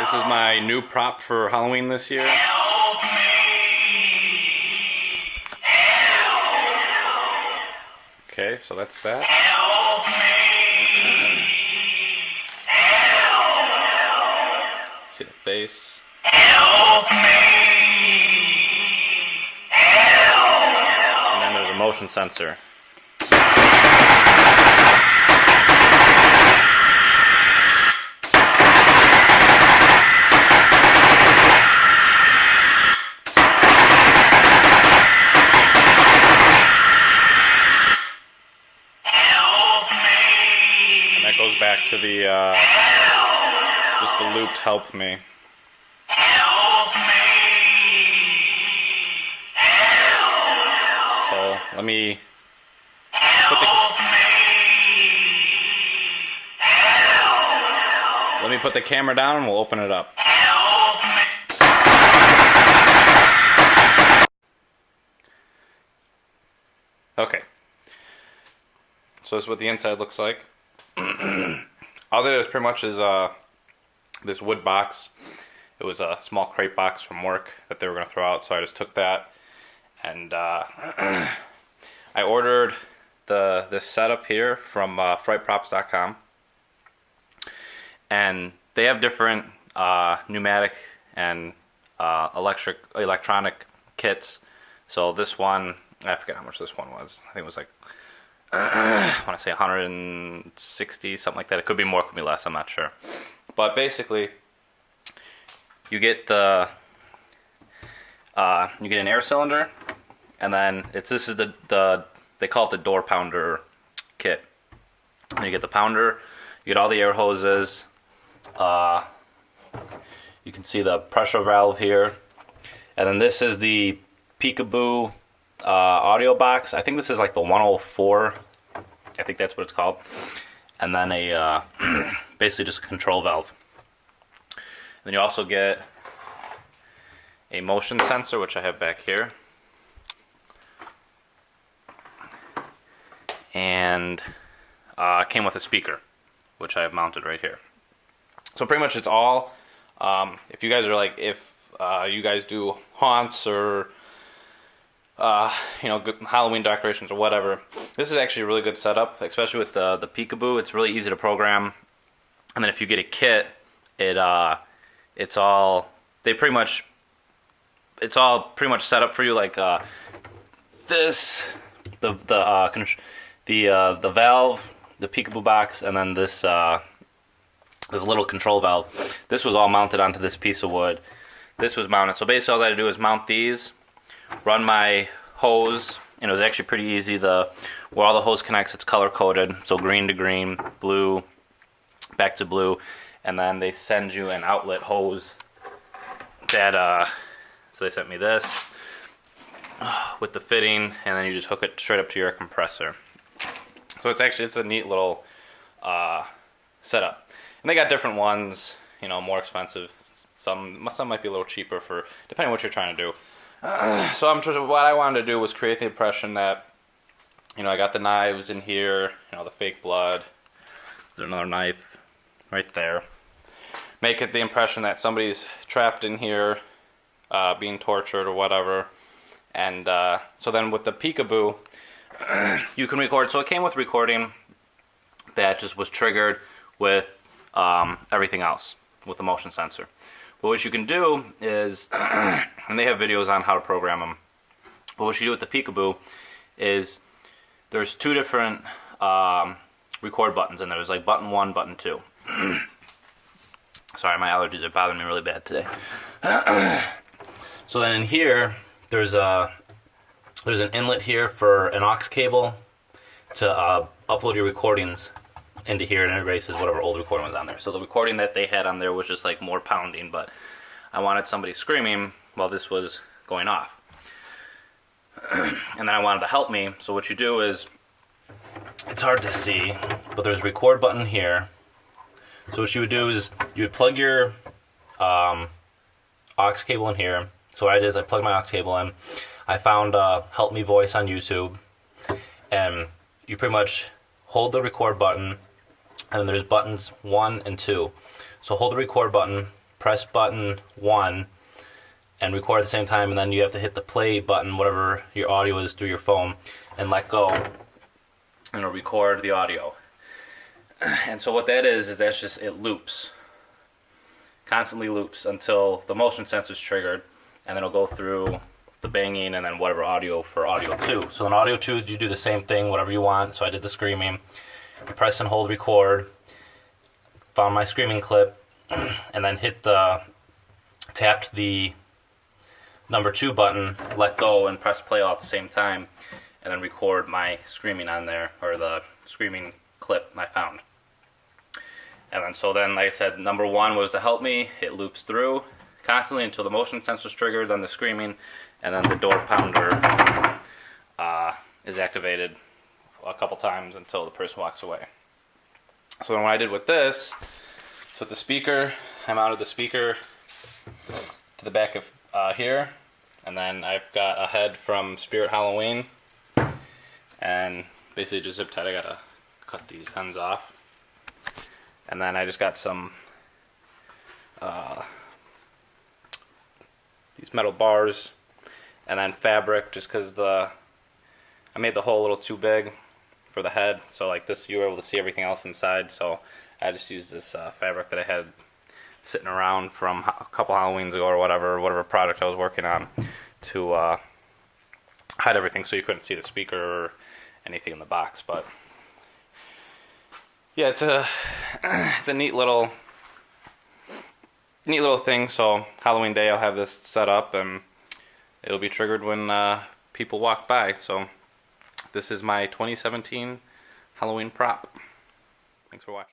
This is my new prop for Halloween this year. Help me! Okay, so that's that. Help me! Help! See the face. Help me! Help! And then there's a motion sensor. Goes back to the just the looped help me. Help me! So let me put the camera down and we'll open it up. Okay. So this is what the inside looks like. All I did was pretty much is this wood box. It was a small crate box from work that they were going to throw out, so I just took that and I ordered this setup here from frightprops.com, and they have different pneumatic and electronic kits. So this one, I forget how much this one was. I think it was like I want to say 160, something like that. It could be more, could be less, I'm not sure. But basically, you get an air cylinder, and then this is the they call it the door pounder kit. And you get the pounder, you get all the air hoses. You can see the pressure valve here, and then this is the Peekaboo audio box. I think this is like the 104. I think that's what it's called. And then a basically just a control valve. Then you also get a motion sensor, which I have back here, and came with a speaker, which I have mounted right here. So pretty much it's all. If you guys are like, if you guys do haunts or good Halloween decorations or whatever, this is actually a really good setup, especially with the Peekaboo. It's really easy to program, and then if you get a kit, it's all pretty much set up for you. Like this, the valve, the Peekaboo box, and then this little control valve. This was all mounted onto this piece of wood. This was mounted. So basically all I had to do is mount these, run my hose, and it was actually pretty easy. Where all the hose connects, it's color coded, so green to green, blue back to blue, and then they send you an outlet hose that so they sent me this with the fitting, and then you just hook it straight up to your compressor. So it's a neat little setup, and they got different ones, more expensive. Some might be a little cheaper depending on what you're trying to do. So what I wanted to do was create the impression that, I got the knives in here, the fake blood. There's another knife right there. Make it the impression that somebody's trapped in here, being tortured or whatever. And so then with the Peekaboo, you can record. So it came with recording that just was triggered with everything else with the motion sensor. But what you can do is, and they have videos on how to program them, but what you do with the Peekaboo is there's two different record buttons in there. There's like button 1, button 2. Sorry, my allergies are bothering me really bad today. So then in here, there's an inlet here for an aux cable to upload your recordings into here, and it erases whatever old recording was on there. So the recording that they had on there was just like more pounding, but I wanted somebody screaming while this was going off. And then I wanted to help me, so what you do is, it's hard to see, but there's a record button here. So what you would do is, you would plug your aux cable in here. So what I did is I plugged my aux cable in. I found Help Me Voice on YouTube, and you pretty much hold the record button, and then there's buttons 1 and 2. So hold the record button, press button 1 and record at the same time, and then you have to hit the play button, whatever your audio is, through your phone, and let go, and it'll record the audio. And so what that is that's just, it loops, constantly loops until the motion sensor is triggered, and then it'll go through the banging and then whatever audio for audio 2. So in audio 2, you do the same thing, whatever you want. So I did the screaming. You press and hold record, found my screaming clip, and then tapped the number 2 button, let go, and press play all at the same time, and then record my screaming on there, or the screaming clip I found. And then, so then, like I said, number 1 was to help me. It loops through constantly until the motion sensor is triggered, then the screaming, and then the door pounder is activated a couple times until the person walks away. So then what I did with this, so with the speaker, I mounted the speaker to the back of here, and then I've got a head from Spirit Halloween, and basically just zip tied. I gotta cut these ends off, and then I just got some these metal bars, and then fabric, just because I made the hole a little too big for the head, so like this you were able to see everything else inside, so I just used this fabric that I had sitting around from a couple Halloweens ago, or whatever project I was working on, to hide everything so you couldn't see the speaker or anything in the box. But yeah, it's a neat little thing. So Halloween day I'll have this set up, and it'll be triggered when people walk by. So this is my 2017 Halloween prop. Thanks for watching.